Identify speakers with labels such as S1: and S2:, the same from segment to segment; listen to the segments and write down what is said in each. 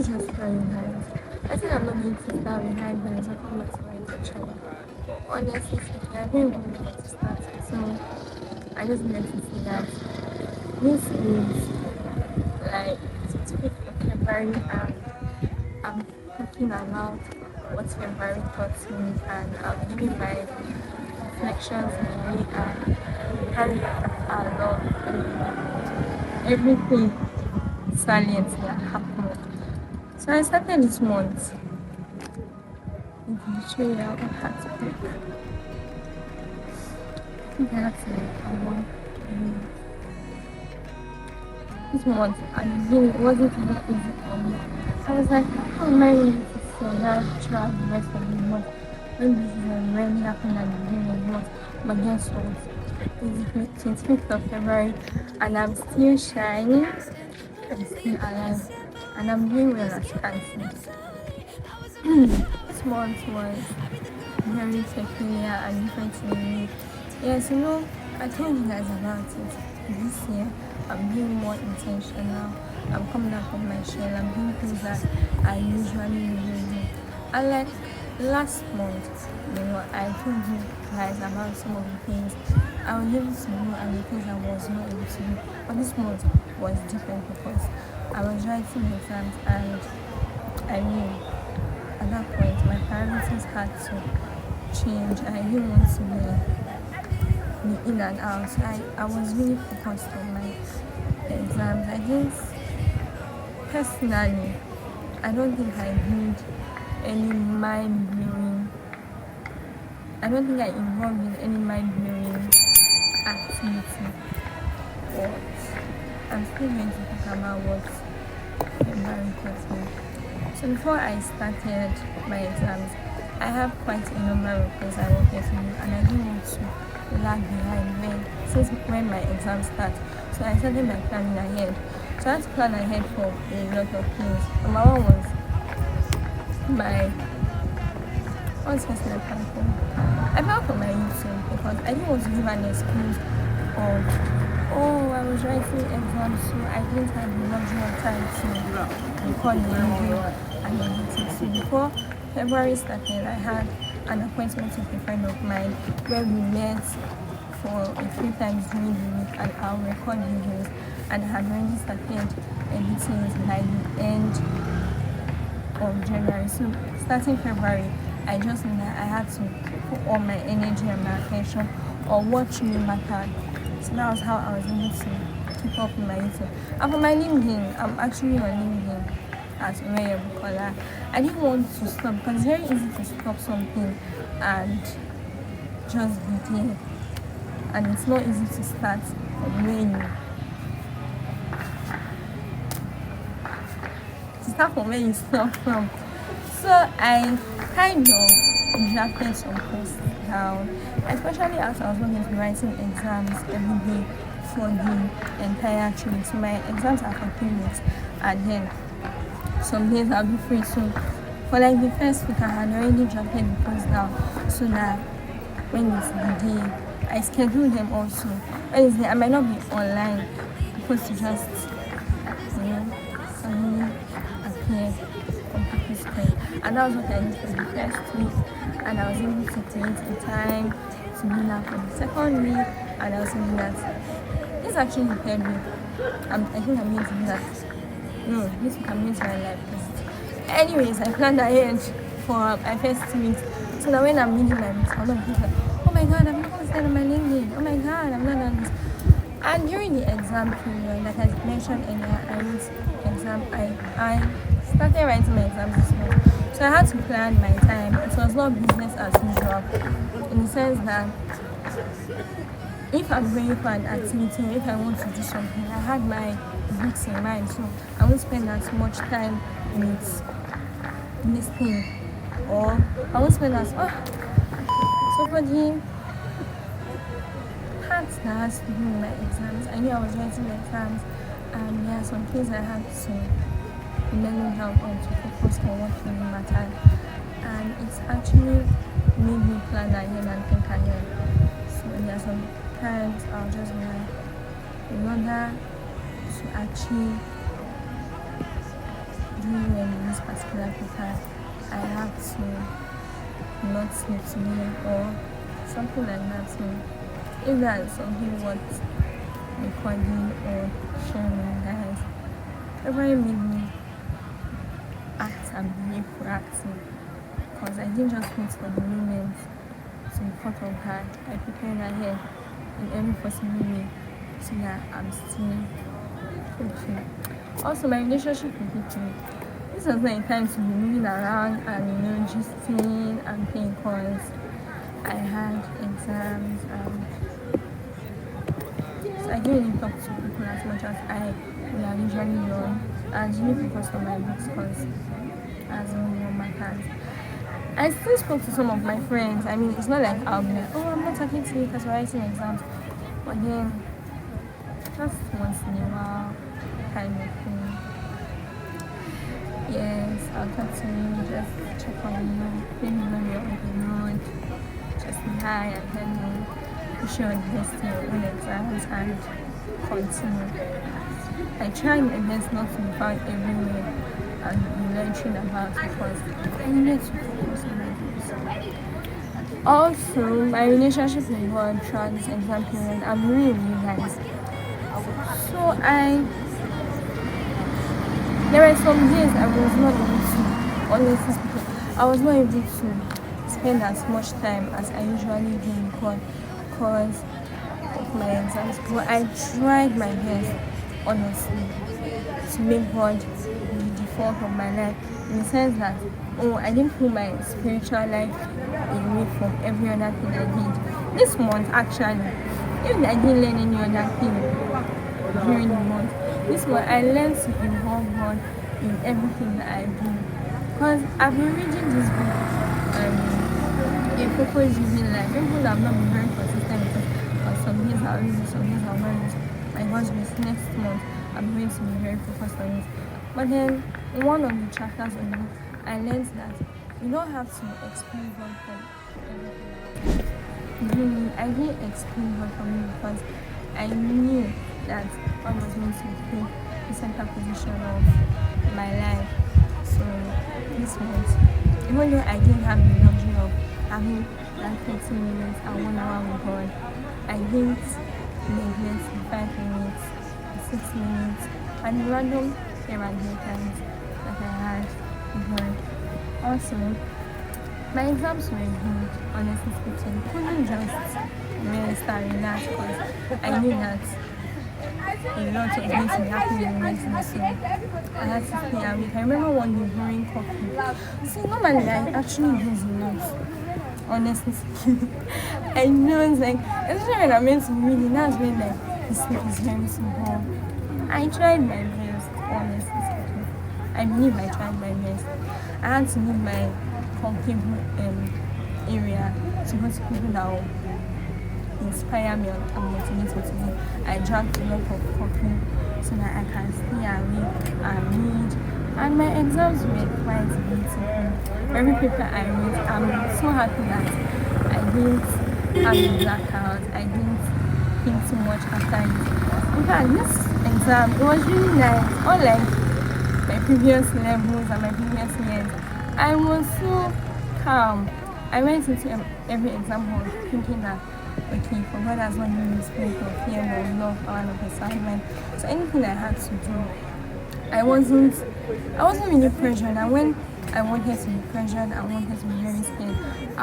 S1: was just very nice. I think I'm not going to start with high highs or comments or intention. But honestly speaking, I didn't even know where to start. So I just wanted to say that this is like 25th of February and I'm talking about what February taught me and I'm giving my reflections in me and carrying along everything salient that happened. So I started this month with betrayal and heartbreak. I think I had to like a month. This month and really it wasn't even easy for me. I was like, how am I going to say that throughout the rest of the month when this is already happening at the beginning of the month? But guess what? It's the 25th of February and I'm still shining. I'm still alive and I'm doing well as you can see. This month was very peculiar and different to me. Yes, I told you guys about it. This year, I'm being more intentional. I'm coming out of my shell. I'm doing things that I usually do. And like last month, I told you guys about some of the things I was able to do and the things I was not able to do. But this month was different because I was writing exams and I knew at that point my priorities had to change. I didn't want to be in and out. I was really focused on my exams. I think personally, I don't think I did any mind blowing. I don't think I involved in any mind blowing activity. But I'm still going to talk about what February taught me. So before I started my exams, I have quite a number of things I wanted to do and I didn't want to lag behind when my exams start. So I started my planning ahead. So I had to plan ahead for a lot of things. Number one was what's first thing I planned for? I planned for my YouTube because I didn't want to give an excuse of I was writing exams so I didn't have the luxury of time to record the video and edit it. So before February started, I had an appointment with a friend of mine where we met for a few times during the week and I'll record videos and I had already started editing by the end of January. So starting February, I just knew that I had to put all my energy and my attention on what really mattered. So that was how I was able to keep up with my YouTube. And for my LinkedIn, I'm actually on LinkedIn as Umeya Bukola. I didn't want to stop because it's very easy to stop something and just be there. And it's not easy to start from where you start from. So I kind of drafted some posts down, especially as I was going to be writing exams every day for the entire 3 weeks. So my exams are for 3 weeks and then some days I'll be free. So for like the first week I had already drafted the posts down so that when it's the day I schedule them also. When it's the day I might not be online because to just suddenly appear on people's screen. And that was what I did for the first week and I was able to create a time to do that for the second week and I was able to do that. This is actually the third week. I think I'm going to do that. No, this week I'm going to write live posts. Anyways, I planned ahead for my first week so that when I'm reading my books, I'm not thinking, oh my god, I'm not posted on my LinkedIn. Oh my god, I'm not done this. And during the exam period, like I mentioned earlier, I wrote exam. I started writing my exams this month. So I had to plan my time. It was not business as usual. In the sense that if I'm going for an activity or if I want to do something, I had my books in mind. So I won't spend as much time with listening or I won't spend as so for the part that has to do with my exams, I knew I was writing the exams and there are some things I had to learn how to focus on what really mattered and it's actually made me plan ahead and think ahead. So there are some times I'll just be like, in order to actually when in this particular paper I have to not sleep today or something like that. So if that's something worth recording or sharing with you guys, it really made me act and behave proactive, because I didn't just wait for the moment to be caught off guard. I prepared ahead in every possible way so that I'm still okay. Also, my relationship with people, this was not a time to be moving around and gisting and playing calls. I had exams and so I didn't really talk to people as much as I would have usually done. I was really focused on my books because as only on my class. I still spoke to some of my friends. I mean, it's not like I'll be like, oh, I'm not talking to you because we're writing exams. But then, just once in a while, kind of thing. Yes, I'll talk to you, just check on you, maybe when you're on the road, just say hi and hello. Wish you all the best in your own exams and continue. I try my best not to be found everywhere and be lecturing about it because I needed to focus on my books. Also, my relationship with God throughout this exam period, I'm really guys. So there were some days I was not able to, honestly speaking, I was not able to spend as much time as I usually do in God because of my exams. But I tried my best, honestly, to make God the default of my life, in the sense that, I didn't put my spiritual life away from every other thing I did. This month, actually, even I didn't learn any other thing during the month, this month I learned to involve God in everything that I do. Because I've been reading this book, A Purpose Driven Life. Even though I've not been very consistent with it, because some days I'll read it, some days I'll not read it. My God's grace, next month I'm going to be very focused on it. But then, in one of the chapters of the book, I learned that you don't have to explain God from everything. I didn't explain God from me because I knew that God was going to take the center position of my life. So this month, even though I didn't have the luxury of having that 30 minutes and 1 hour with God, I didn't neglect the 5 minutes, the 6 minutes, and the random here and there times that I had with God. Also, my exams were good, honestly speaking. Couldn't just rest and relax because I knew that a lot of things will happen in the next semester. I had to stay awake. I remember one day brewing coffee. See, normally I actually use a lot, honestly speaking. I know it's like, especially when I'm meant to be reading, that's when like the sleep is very simple. I tried my best, honestly speaking. I believe I tried my best. I had to leave my comfortable area to go to people that will inspire me and motivate me to do. I drank a lot of coffee so that I can stay awake and read. And my exams were quite beautiful. Every paper I read, I'm so happy that I didn't have a blackout. I didn't think too much after it. In fact, this exam, it was really nice. Unlike my previous levels and my previous years, I was so calm. I went into every exam hall thinking that, okay, for God has not given me spirit of fear, but love, power, and assignment. So anything I had to do, I wasn't really pressured. And when I wanted to be pressured, I wanted to be very scared, I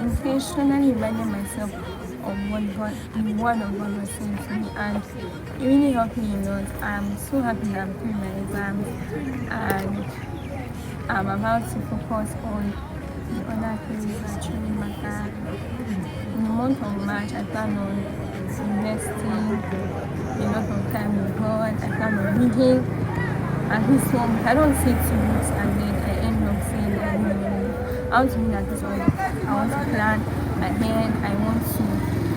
S1: intentionally reminded myself of what God, the word of God was saying to me, and it really helped me a lot. I'm so happy that I'm doing my exams, and I'm about to focus on the other things that truly matter. In the month of March, I plan on investing a lot of time with God. I plan on reading at least 1 week. I don't say 2 weeks and then I end up saying I don't. I want to read at this one. I want to plan ahead.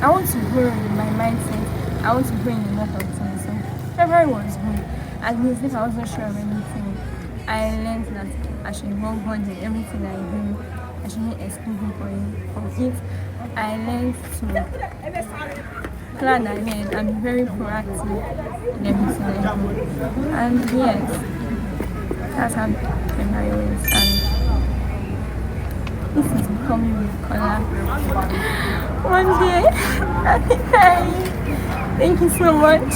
S1: I want to grow in my mindset. I want to grow in a lot of things. So February was good. At least if I wasn't sure of anything, I learned that I should involve God in everything I do. I shouldn't exclude him from it. I learned to plan ahead and be very proactive in everything I do. And yes, That's how memories and this is becoming with color. One day, I'll be crying. Thank you so much.